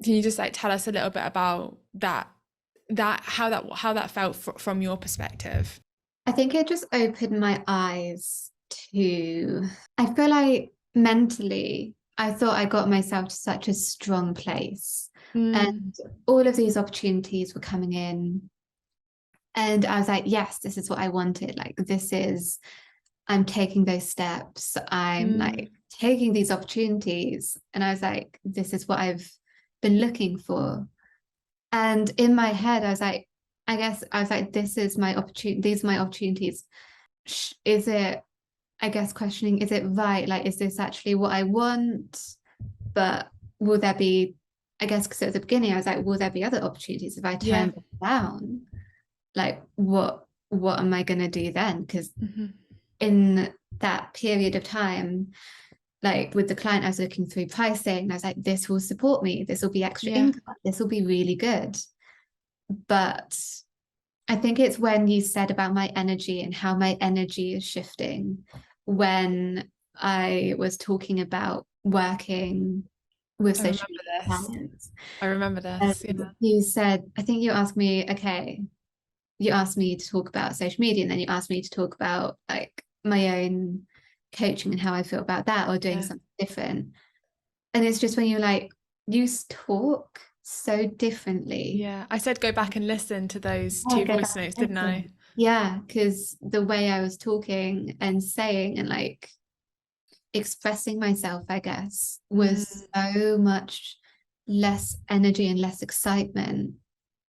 Can you just like tell us a little bit about how that felt from your perspective? I think it just opened my eyes to, I feel like mentally, I thought I got myself to such a strong place. Mm. And all of these opportunities were coming in. And I was like, yes, this is what I wanted. Like, I'm taking those steps. I'm Mm, like taking these opportunities. And I was like, this is what I've been looking for. And in my head, I was like, I guess I was like, this is my opportunity. These are my opportunities. Is it, I guess, questioning, is it right? Like, is this actually what I want? But will there be, I guess, because at the beginning, I was like, will there be other opportunities if I yeah. turn them down? Like, what am I going to do then? Because Hmm. in that period of time, like with the client, I was looking through pricing and I was like, this will support me. This will be extra Yeah. income. This will be really good. But I think it's when you said about my energy and how my energy is shifting when I was talking about working with I social remember media this. clients. I remember And this. Yeah. you said, I think you asked me, okay, you asked me to talk about social media and then you asked me to talk about like my own coaching and how I feel about that or doing Yeah. something different. And it's just when you're like, you talk so differently. Yeah. I said go back and listen to those Yeah, two go voice back notes, and didn't I? listen. Yeah, because the way I was talking and saying and like expressing myself, I guess, was Mm, so much less energy and less excitement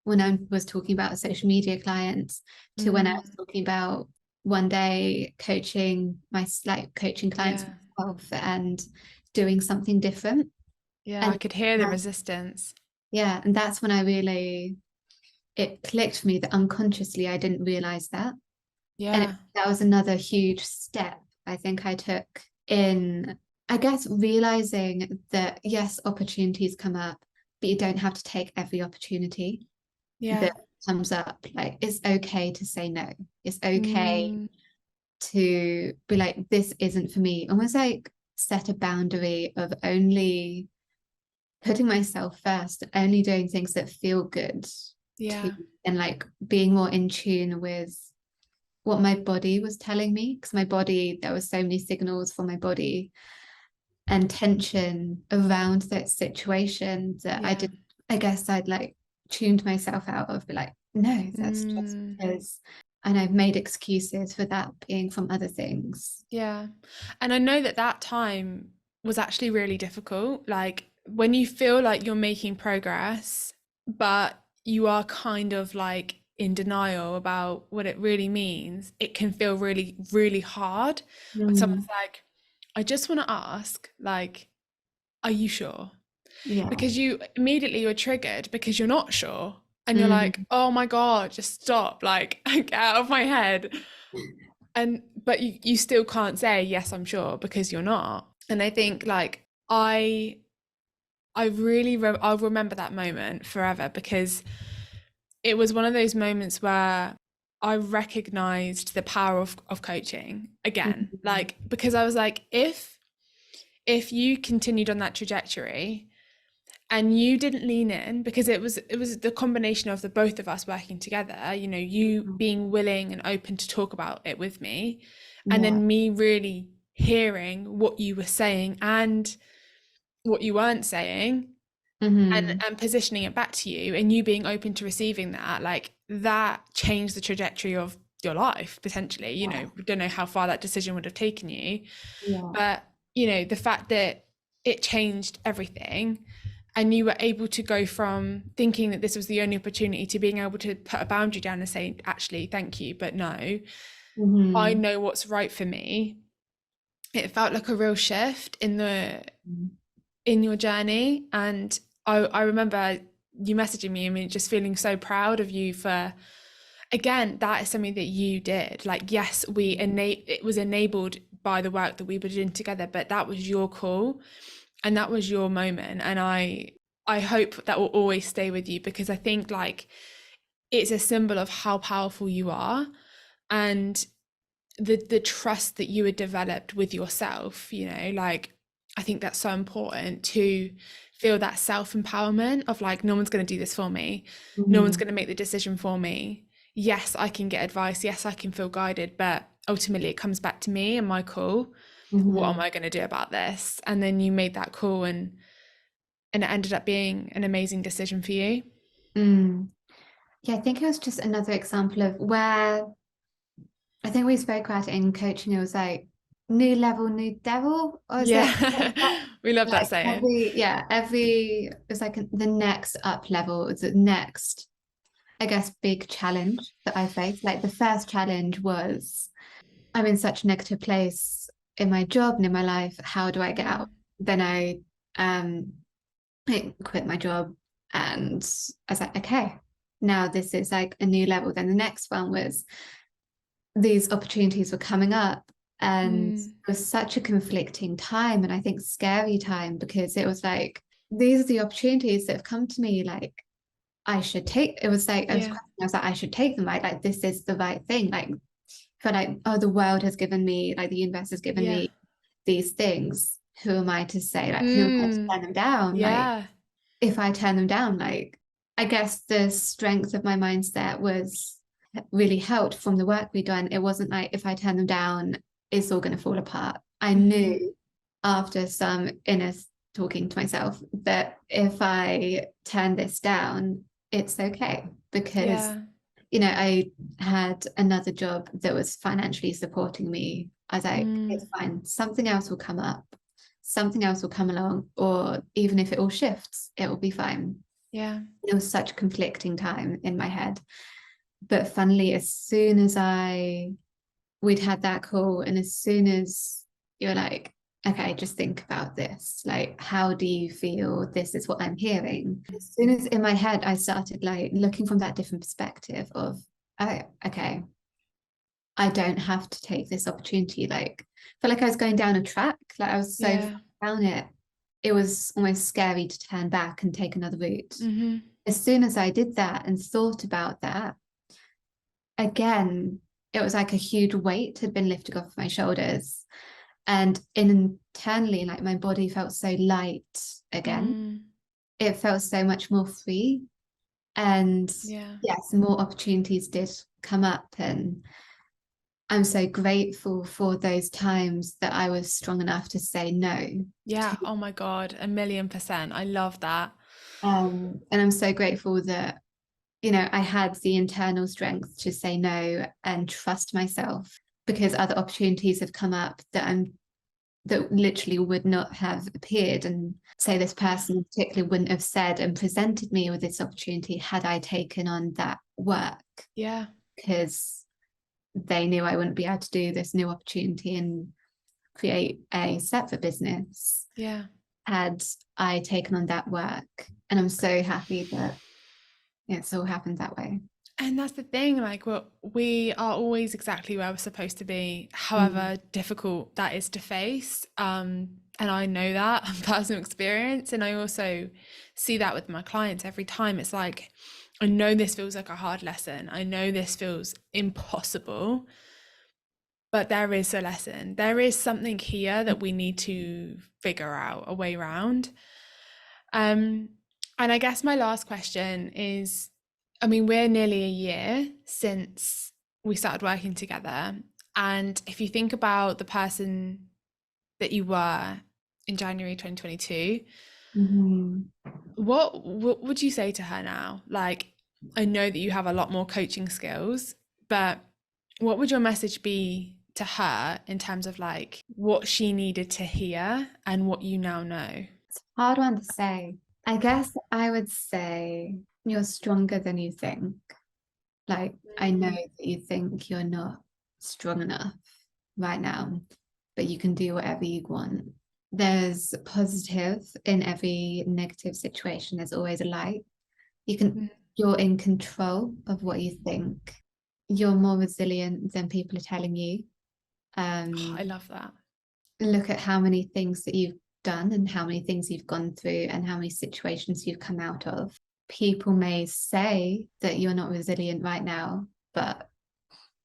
when I was talking about social media clients to when I was mm, talking about one day coaching coaching clients yeah. myself and doing something different. Yeah. I And could hear the that, resistance. yeah, and that's when I really it clicked for me that unconsciously I didn't realize that. And Yeah. that was another huge step I think I took in, I guess, realizing that yes, opportunities come up, but you don't have to take every opportunity Yeah. that comes up. Like, it's okay to say no. It's okay Mm, to be like, this isn't for me. Almost like set a boundary of only putting myself first, only doing things that feel good to, yeah. and like being more in tune with what my body was telling me. Because my body, there was so many signals for my body and tension around that situation that I Yeah. did, I guess I'd like tuned myself out of, be like, no, that's just Mm, because, and I've made excuses for that being from other things. yeah. And I know that that time was actually really difficult. Like when you feel like you're making progress, but you are kind of like in denial about what it really means, it can feel really, really hard when someone's Mm, like, I just want to ask, like, are you sure? yeah. Because you immediately you're triggered because you're not sure. And you're like, Mm, oh my God, just stop, like, get out of my head. And but you still can't say yes, I'm sure because you're not. And I think like I really I'll remember that moment forever because it was one of those moments where I recognized the power of coaching again. mm, Like because I was like, if you continued on that trajectory and you didn't lean in because it was the combination of the both of us working together, you know, you mm, being willing and open to talk about it with me, and yeah. then me really hearing what you were saying and what you weren't saying, Mm-hmm. and positioning it back to you and you being open to receiving that, like that changed the trajectory of your life potentially. You know, we don't know how far that decision would have taken you, Yeah. but you know, the fact that it changed everything and you were able to go from thinking that this was the only opportunity to being able to put a boundary down and say, actually, thank you, but no, I Mm-hmm. know what's right for me. It felt like a real shift in your journey. And I remember you messaging me, I mean, just feeling so proud of you for, again, that is something that you did. Like, yes, it was enabled by the work that we were doing together, but that was your call and that was your moment. And I hope that will always stay with you because I think like it's a symbol of how powerful you are and the trust that you had developed with yourself, you know, like I think that's so important to feel that self-empowerment of like no one's going to do this for me, no one's Mm-hmm. going to make the decision for me. Yes, I can get advice, yes, I can feel guided, but ultimately it comes back to me and my call. What am Mm-hmm. I going to do about this? And then you made that call and it ended up being an amazing decision for you. Mm. Yeah, I think it was just another example of where I think we spoke about it in coaching. It was like new level, new devil, or is it Yeah, we love that like saying. every it's like the next up level, it's the next, I guess, big challenge that I faced. Like the first challenge was I'm in such a negative place in my job and in my life. How do I get Mm, out? Then um I quit my job and I was like, okay, now this is like a new level. Then the next one was these opportunities were coming up and mm, it was such a conflicting time and I think scary time because it was like these are the opportunities that have come to me, like I should take. It was like yeah, I was like I should take them, like this is the right thing, like feel like, oh, the world has given me, like the universe has given yeah. me these things. Who am I to say, like, who am I to Mm, turn them down? Like, yeah. if I turn them down, like, I guess the strength of my mindset was really helped from the work we'd done. It wasn't like if I turn them down, it's all going to fall apart. I Hmm. knew after some inner talking to myself that if I turn this down, it's okay because Yeah. I had another job that was financially supporting me. I was like, Mm, it's fine. Something else will come up. Something else will come along. Or even if it all shifts, it will be fine. yeah. It was such a conflicting time in my head. But funnily, as soon as we'd had that call, and as soon as you're like, okay, just think about this. Like, how do you feel? This is what I'm hearing. As soon as in my head, I started like looking from that different perspective of, oh, okay, I don't have to take this opportunity. Like, I felt like I was going down a track. Like, I was so far Yeah. down it. It was almost scary to turn back and take another route. Hmm. As soon as I did that and thought about that, again, it was like a huge weight had been lifted off my shoulders. And internally, like my body felt so light again. Mm, It felt so much more free. And yeah. yes, more opportunities did come up. And I'm so grateful for those times that I was strong enough to say no Yeah. to. Oh my God. 1,000,000%. I love that. And I'm so grateful that, I had the internal strength to say no and trust myself because other opportunities have come up that literally would not have appeared. And say this Yeah. person in particular wouldn't have said and presented me with this opportunity had I taken on that work Yeah. because they knew I wouldn't be able to do this new opportunity and create a separate business Yeah. had I taken on that work. And I'm so happy that it's all happened that way. And that's the thing, like we are always exactly where we're supposed to be, Mm. however difficult that is to face. And I know that from personal experience. And I also see that with my clients every time. It's like, I know this feels like a hard lesson. I know this feels impossible, but there is a lesson. There is something here that we need to figure out a way around. Um, and I guess my last question is, I mean, we're nearly a year since we started working together. And if you think about the person that you were in January 2022, Mhm. what would you say to her now? Like, I know that you have a lot more coaching skills, but what would your message be to her in terms of like what she needed to hear and what you now know? Hard one to say. I guess I would say you're stronger than you think. Like, I know Mm, that you think you're not strong enough right now, but you can do whatever you want. There's positive in every negative situation. There's always a light. mm. You're in control of what you think. You're more resilient than people are telling you. Oh, I Um, love that. Look at how many things that you've done and how many things you've gone through and how many situations you've come out of. People may say that you're not resilient right now, but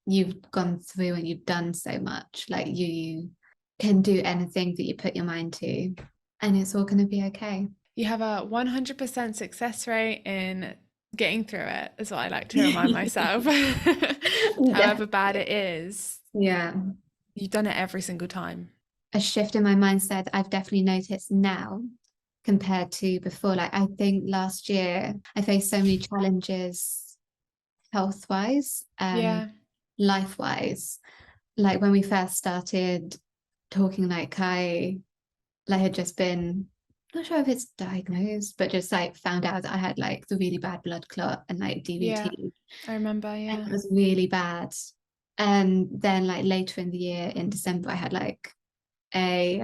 you've gone through and you've done so much. Like you can do anything that you put your mind to, and it's all going to be okay. You have a 100% success rate in getting through it, is what I like to remind myself. Yeah. However bad it is, Yeah. you've done it every single time. A shift in my mindset I've definitely noticed now compared to before. Like I think last year I faced so many challenges health-wise and Yeah. life-wise. Like when we first started talking, like I had just been, not sure if it's diagnosed, but just like found out that I had like the really bad blood clot and like Yeah. DVT. I remember. And Yeah. it was really bad. And then like later in the year in December, I had like a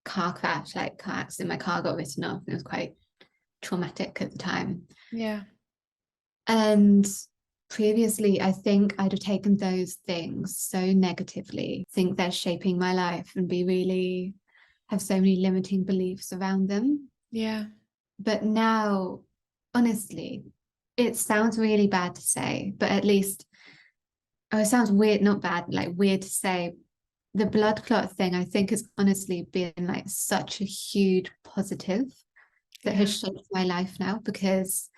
car crash, like car accident. My car got written off and it was quite traumatic at the time. Yeah. And previously, I think I'd have taken those things so negatively, think they're shaping my life and be really have so many limiting beliefs around them. Yeah. But now, honestly, it sounds really bad to say, but at least, oh, it sounds weird, not bad, like weird to say. The blood clot thing, I think, has honestly been like such a huge positive that Yeah. has shaped my life now because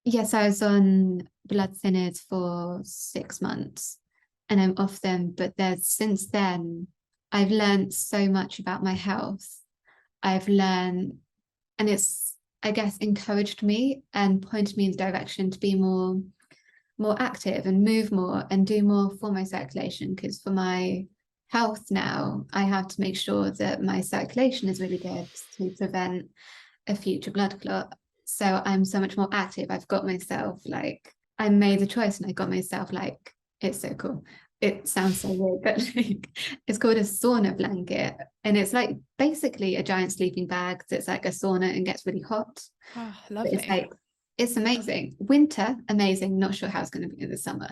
yes, I was on blood thinners for 6 months and I'm off them, but there's since then I've learned so much about my health. I've learned, and it's, I guess, encouraged me and pointed me in the direction to be more active and move more and do more for my circulation. Because for my health now, I have to make sure that my circulation is really good to prevent a future blood clot. So I'm so much more active. I've got myself like, I made the choice and I got myself like, it's so cool. It sounds so weird, but like it's called a sauna blanket. And it's like basically a giant sleeping bag that's like a sauna and gets really hot. Oh, But it's lovely. like, it's amazing. Winter, amazing. Not sure how it's going to be in the summer.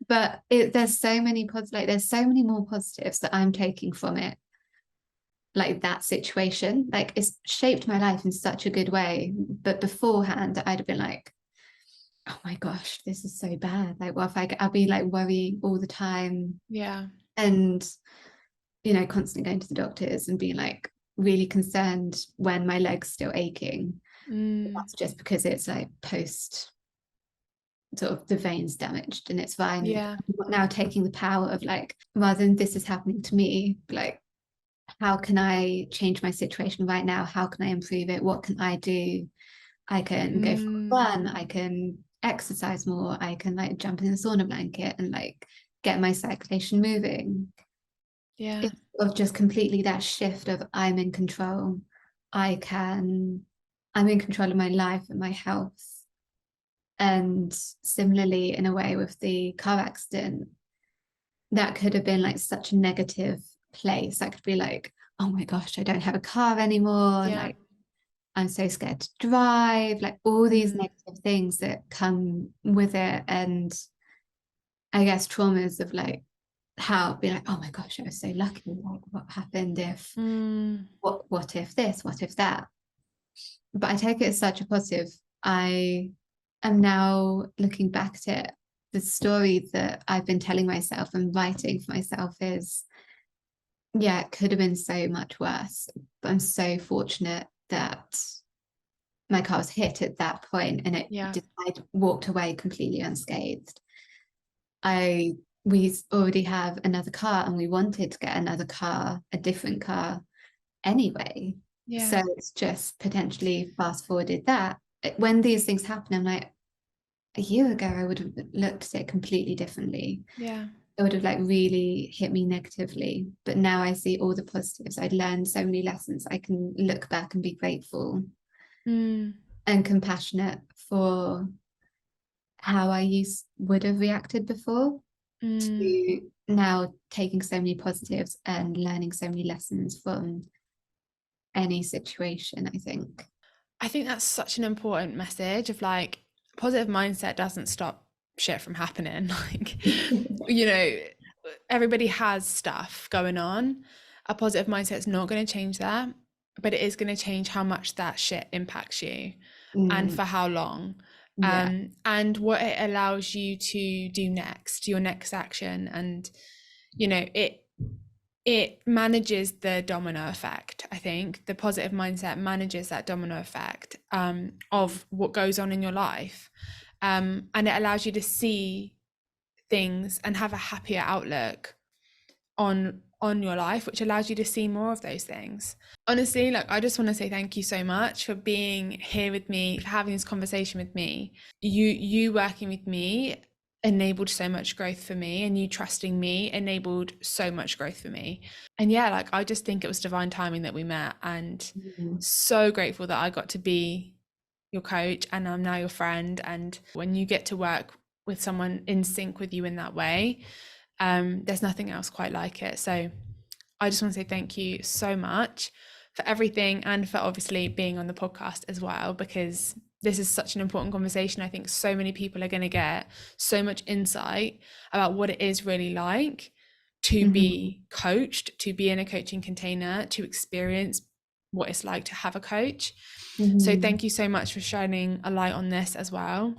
But there's so many like there's so many more positives that I'm taking from it, like that situation. Like it's shaped my life in such a good way, but beforehand I'd have been like, oh my gosh, this is so bad. Like what if I'll be like worrying all the time Yeah. and constantly going to the doctors and being like really concerned when my leg's still aching. Mm. That's just because it's like post sort of the veins damaged and it's fine. Yeah. I'm now taking the power of like, rather than this is happening to me, like how can I change my situation right now? How can I improve it? What can I do? I can go for a Mm. run, I can exercise more, I can like jump in a sauna blanket and like get my circulation moving. Yeah. It's of just completely that shift of I'm in control. I'm in control of my life and my health. And similarly, in a way, with the car accident, that could have been like such a negative place. That could be like, oh my gosh, I don't have a car anymore. Yeah. Like, I'm so scared to drive, like all these Mm. negative things that come with it. And I guess traumas of like how be like, oh my gosh, I was so lucky. Like, what happened if, Mm. what if this, what if that? But I take it as such a positive. I am now looking back at it. The story that I've been telling myself and writing for myself is, yeah, it could have been so much worse. But I'm so fortunate that my car was hit at that point and Yeah. I walked away completely unscathed. We already have another car and we wanted to get another car, a different car anyway. Yeah. So it's just potentially fast forwarded that. When these things happen, I'm like, a year ago, I would have looked at it completely differently. Yeah. It would have like really hit me negatively. But now I see all the positives. I'd learned so many lessons. I can look back and be grateful Mm. and compassionate for how I would have reacted before Mm. to now taking so many positives and learning so many lessons from any situation, I think. I think that's such an important message of like positive mindset doesn't stop shit from happening. Like, you know, everybody has stuff going on. A positive mindset is not going to change that, but it is going to change how much that shit impacts you and Mm, for how long. yeah. And what it allows you to do next, your next action. And, it manages the domino effect. I think the positive mindset manages that domino effect of what goes on in your life, and it allows you to see things and have a happier outlook on on your life, which allows you to see more of those things. Honestly, like, I just want to say thank you so much for being here with me, for having this conversation with me. You working with me enabled so much growth for me, and you trusting me enabled so much growth for me. And yeah, like, I just think it was divine timing that we met, and Mm. so grateful that I got to be your coach and I'm now your friend. And when you get to work with someone in sync with you in that way, there's nothing else quite like it. So I just want to say thank you so much for everything, and for obviously being on the podcast as well, because this is such an important conversation. I think so many people are going to get so much insight about what it is really like to Mhm. be coached, to be in a coaching container, to experience what it's like to have a coach. So Mhm. thank you so much for shining a light on this as well.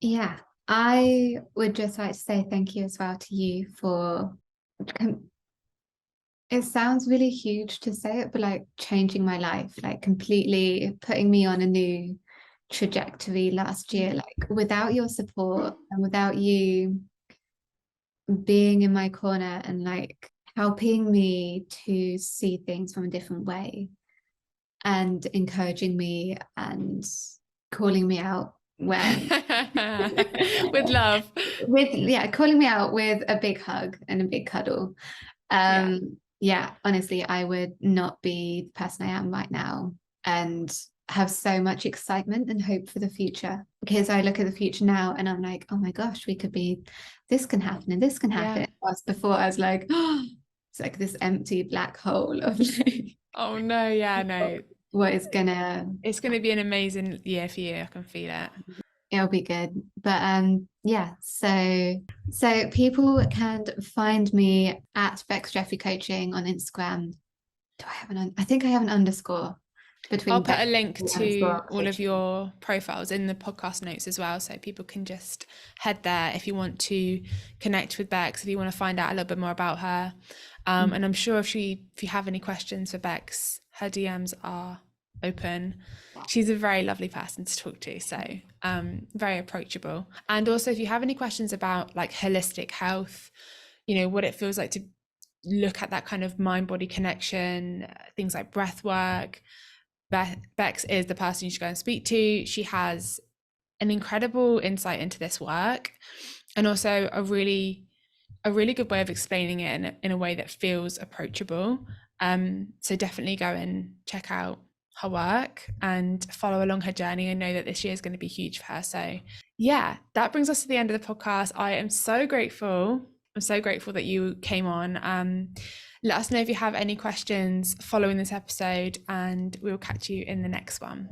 Yeah, I would just like to say thank you as well to you for, it sounds really huge to say it, but like changing my life, like completely putting me on a new trajectory last year. Like without your support and without you being in my corner and like helping me to see things from a different way and encouraging me and calling me out when With love. with yeah, calling me out with a big hug and a big cuddle. Yeah. Yeah, honestly, I would not be the person I am right now, and have so much excitement and hope for the future, because I look at the future now and I'm like, oh my gosh, we could be, this can happen and this can Yeah. happen. Whilst before I was like, oh, it's like this empty black hole of like Oh no, yeah, no. what is gonna, It's going to be an amazing year for you. I can feel it. it'll be good. But yeah, so people can find me at Bex Jeffrey Coaching on Instagram. Do I have I think I have an underscore I'll between put a Bex link Jeffrey to underscore all of coaching. your profiles in the podcast notes as well, so people can just head there if you want to connect with Bex, if you want to find out a little bit more about her. And I'm sure if you have any questions for Bex, her DMs are open. She's a very lovely person to talk to, so very approachable. And also, if you have any questions about like holistic health, what it feels like to look at that kind of mind body connection, things like breath work, Bex is the person you should go and speak to. She has an incredible insight into this work, and also a really good way of explaining it in a way that feels approachable. So definitely go and check out her work and follow along her journey. I know that this year is going to be huge for her. So yeah, that brings us to the end of the podcast. I am so grateful. I'm so grateful that you came on. Let us know if you have any questions following this episode, and we'll catch you in the next one.